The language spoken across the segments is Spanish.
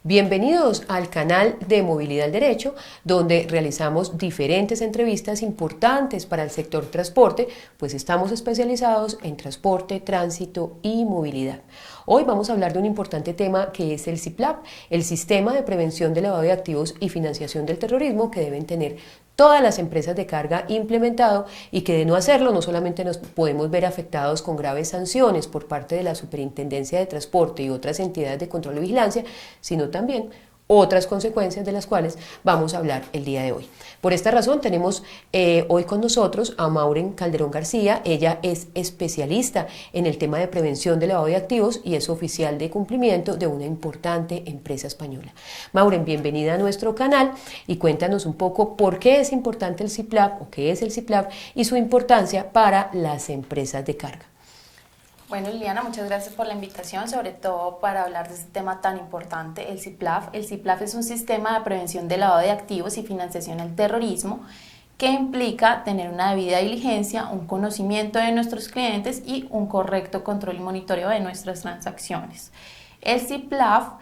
Bienvenidos al canal de Movilidad al Derecho, donde realizamos diferentes entrevistas importantes para el sector transporte, pues estamos especializados en transporte, tránsito y movilidad. Hoy vamos a hablar de un importante tema que es el SIPLAP, el Sistema de Prevención de Lavado de Activos y Financiación del Terrorismo que deben tener todas las empresas de carga implementado y que de no hacerlo no solamente nos podemos ver afectados con graves sanciones por parte de la Superintendencia de Transporte y otras entidades de control y vigilancia, sino también otras consecuencias de las cuales vamos a hablar el día de hoy. Por esta razón tenemos hoy con nosotros a Mauren Calderón García. Ella es especialista en el tema de prevención de lavado de activos y es oficial de cumplimiento de una importante empresa española. Mauren, bienvenida a nuestro canal y cuéntanos un poco por qué es importante el SIPLAP o qué es el SIPLAP y su importancia para las empresas de carga. Bueno, Liliana, muchas gracias por la invitación, sobre todo para hablar de este tema tan importante, el SIPLAF. El SIPLAF es un sistema de prevención de lavado de activos y financiación al terrorismo que implica tener una debida diligencia, un conocimiento de nuestros clientes y un correcto control y monitoreo de nuestras transacciones. El SIPLAF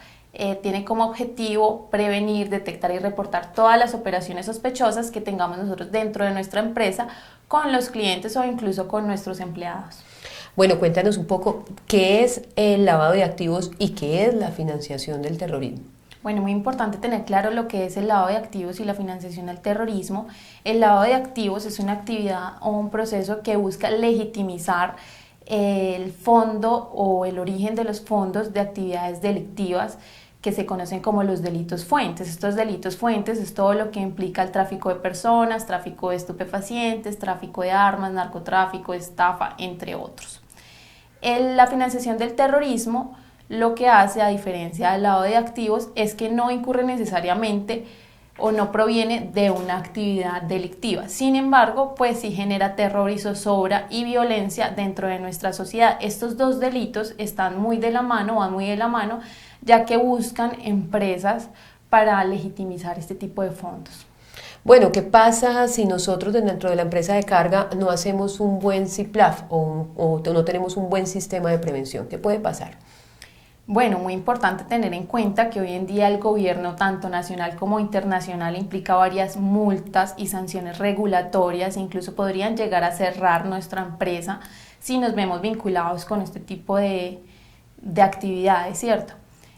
tiene como objetivo prevenir, detectar y reportar todas las operaciones sospechosas que tengamos nosotros dentro de nuestra empresa con los clientes o incluso con nuestros empleados. Bueno, cuéntanos un poco qué es el lavado de activos y qué es la financiación del terrorismo. Bueno, muy importante tener claro lo que es el lavado de activos y la financiación del terrorismo. El lavado de activos es una actividad o un proceso que busca legitimizar el fondo o el origen de los fondos de actividades delictivas que se conocen como los delitos fuentes. Estos delitos fuentes es todo lo que implica el tráfico de personas, tráfico de estupefacientes, tráfico de armas, narcotráfico, estafa, entre otros. La financiación del terrorismo lo que hace, a diferencia del lavado de activos, es que no incurre necesariamente o no proviene de una actividad delictiva. Sin embargo, pues sí genera terror y zozobra y violencia dentro de nuestra sociedad. Estos dos delitos están muy de la mano, van muy de la mano, ya que buscan empresas para legitimizar este tipo de fondos. Bueno, ¿qué pasa si nosotros dentro de la empresa de carga no hacemos un buen SIPLAF o no tenemos un buen sistema de prevención? ¿Qué puede pasar? Bueno, muy importante tener en cuenta que hoy en día el gobierno, tanto nacional como internacional, implica varias multas y sanciones regulatorias, incluso podrían llegar a cerrar nuestra empresa si nos vemos vinculados con este tipo de actividades, ¿cierto?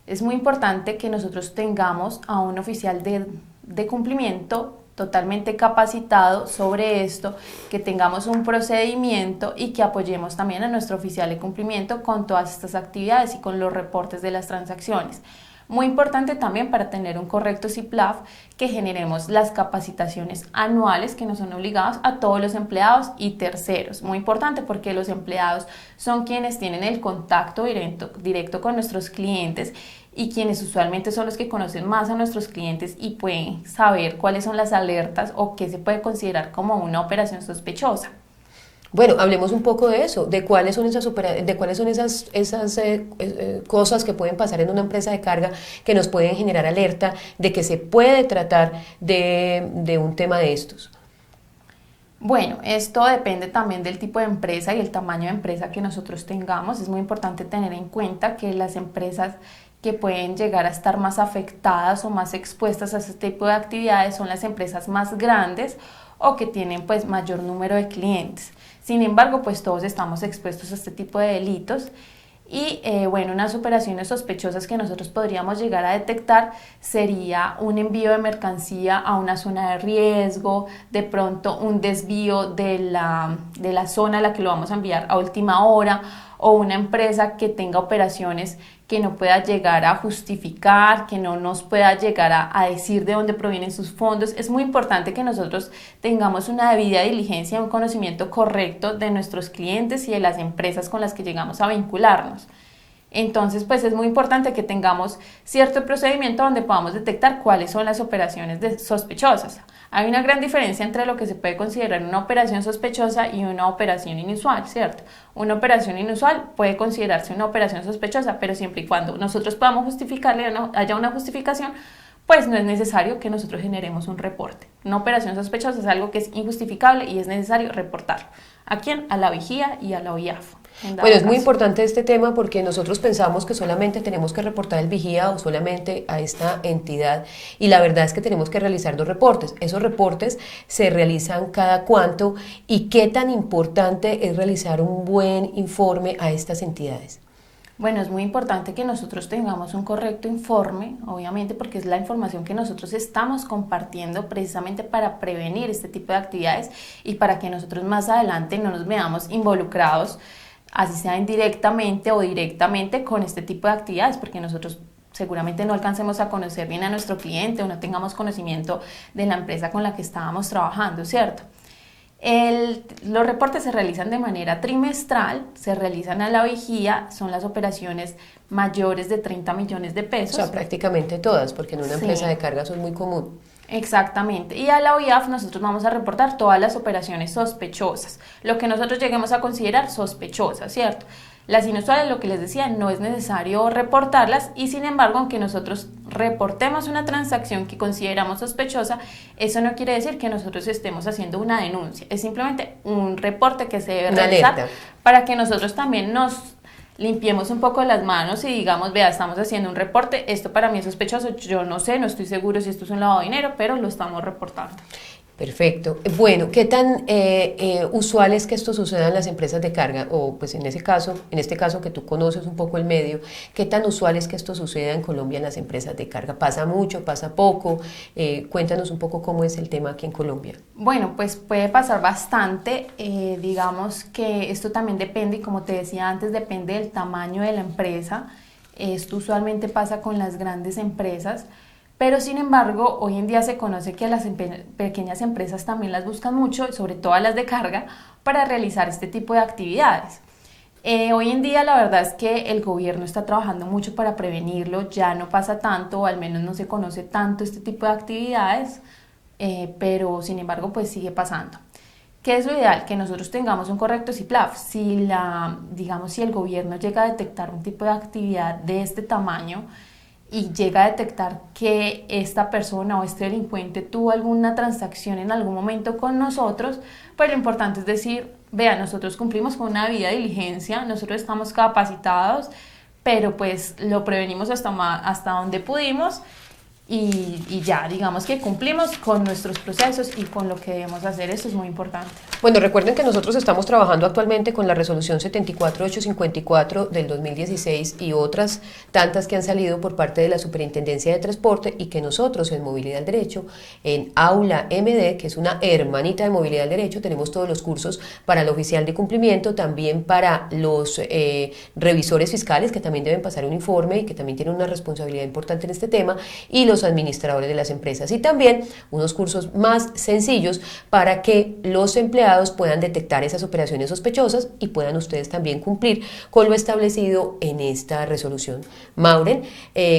Es muy importante que nosotros tengamos a un oficial de cumplimiento totalmente capacitado sobre esto, que tengamos un procedimiento y que apoyemos también a nuestro oficial de cumplimiento con todas estas actividades y con los reportes de las transacciones. Muy importante también para tener un correcto SIPLAF que generemos las capacitaciones anuales que nos son obligados a todos los empleados y terceros. Muy importante porque los empleados son quienes tienen el contacto directo con nuestros clientes y quienes usualmente son los que conocen más a nuestros clientes y pueden saber cuáles son las alertas o qué se puede considerar como una operación sospechosa. Bueno, hablemos un poco de eso, de cuáles son esas cosas que pueden pasar en una empresa de carga que nos pueden generar alerta de que se puede tratar de un tema de estos. Bueno, esto depende también del tipo de empresa y el tamaño de empresa que nosotros tengamos. Es muy importante tener en cuenta que las empresas que pueden llegar a estar más afectadas o más expuestas a este tipo de actividades son las empresas más grandes o que tienen pues mayor número de clientes. Sin embargo, pues todos estamos expuestos a este tipo de delitos y bueno, unas operaciones sospechosas que nosotros podríamos llegar a detectar sería un envío de mercancía a una zona de riesgo, de pronto un desvío de la zona a la que lo vamos a enviar a última hora, o una empresa que tenga operaciones que no pueda llegar a justificar, que no nos pueda llegar a decir de dónde provienen sus fondos. Es muy importante que nosotros tengamos una debida diligencia, un conocimiento correcto de nuestros clientes y de las empresas con las que llegamos a vincularnos. Entonces, pues es muy importante que tengamos cierto procedimiento donde podamos detectar cuáles son las operaciones sospechosas. Hay una gran diferencia entre lo que se puede considerar una operación sospechosa y una operación inusual, ¿cierto? Una operación inusual puede considerarse una operación sospechosa, pero siempre y cuando nosotros podamos justificarle, haya una justificación, pues no es necesario que nosotros generemos un reporte. Una operación sospechosa es algo que es injustificable y es necesario reportarlo. ¿A quién? A la vigía y a la OIAF. en dado Bueno, es muy caso. importante este tema porque nosotros pensamos que solamente tenemos que reportar el vigía o solamente a esta entidad y la verdad es que tenemos que realizar 2 reportes. Esos reportes se realizan cada cuánto y qué tan importante es realizar un buen informe a estas entidades. Bueno, es muy importante que nosotros tengamos un correcto informe, obviamente, porque es la información que nosotros estamos compartiendo precisamente para prevenir este tipo de actividades y para que nosotros más adelante no nos veamos involucrados, así sea indirectamente o directamente, con este tipo de actividades, porque nosotros seguramente no alcancemos a conocer bien a nuestro cliente o no tengamos conocimiento de la empresa con la que estábamos trabajando, ¿cierto? Los reportes se realizan de manera trimestral, se realizan a la vigía, son las operaciones mayores de 30 millones de O pesos. sea, prácticamente todas, porque en una Sí. empresa de carga son muy común. Exactamente. Y a la OIAF nosotros vamos a reportar todas las operaciones sospechosas, lo que nosotros lleguemos a considerar sospechosas, ¿cierto? Las inusuales, lo que les decía, no es necesario reportarlas y sin embargo, aunque nosotros reportemos una transacción que consideramos sospechosa, eso no quiere decir que nosotros estemos haciendo una denuncia, es simplemente un reporte que se debe Una realizar alerta. para que nosotros también nos limpiemos un poco las manos y digamos, vea, estamos haciendo un reporte, esto para mí es sospechoso, yo no sé, no estoy seguro si esto es un lavado de dinero, pero lo estamos reportando. Perfecto. Bueno, ¿qué tan usual es que esto suceda en las empresas de carga? O pues en este caso que tú conoces un poco el medio, ¿qué tan usual es que esto suceda en Colombia en las empresas de carga? ¿Pasa mucho? ¿Pasa poco? Cuéntanos un poco cómo es el tema aquí en Colombia. Bueno, pues puede pasar bastante, digamos que esto también depende, y como te decía antes, depende del tamaño de la empresa. Esto usualmente pasa con las grandes empresas, pero sin embargo, hoy en día se conoce que las pequeñas empresas también las buscan mucho, sobre todo las de carga, para realizar este tipo de actividades. Hoy en día la verdad es que el gobierno está trabajando mucho para prevenirlo, ya no pasa tanto, o al menos no se conoce tanto este tipo de actividades, pero sin embargo pues sigue pasando. ¿Qué es lo ideal? Que nosotros tengamos un correcto CIPLAF. Digamos, si el gobierno llega a detectar un tipo de actividad de este tamaño y llega a detectar que esta persona o este delincuente tuvo alguna transacción en algún momento con nosotros, pues lo importante es decir, vea, nosotros cumplimos con una debida diligencia, nosotros estamos capacitados, pero pues lo prevenimos hasta donde pudimos y ya, digamos que cumplimos con nuestros procesos y con lo que debemos hacer, eso es muy importante. Bueno, recuerden que nosotros estamos trabajando actualmente con la resolución 74854 del 2016 y otras tantas que han salido por parte de la Superintendencia de Transporte y que nosotros en Movilidad al Derecho, en Aula MD, que es una hermanita de Movilidad al Derecho, tenemos todos los cursos para el oficial de cumplimiento, también para los revisores fiscales que también deben pasar un informe y que también tienen una responsabilidad importante en este tema, y los administradores de las empresas, y también unos cursos más sencillos para que los empleados puedan detectar esas operaciones sospechosas y puedan ustedes también cumplir con lo establecido en esta resolución. Mauren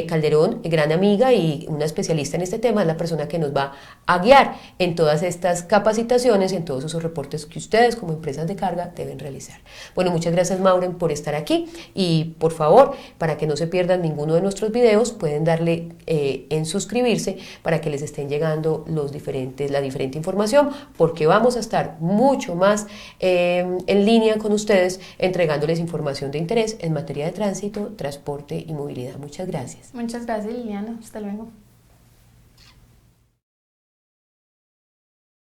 Calderón, gran amiga y una especialista en este tema, es la persona que nos va a guiar en todas estas capacitaciones, en todos esos reportes que ustedes como empresas de carga deben realizar. Bueno, muchas gracias Mauren por estar aquí y por favor, para que no se pierdan ninguno de nuestros videos, pueden darle en suscribirse para que les estén llegando la diferente información, porque vamos a estar mucho más en línea con ustedes, entregándoles información de interés en materia de tránsito, transporte y movilidad. Muchas gracias. Muchas gracias, Liliana, hasta luego.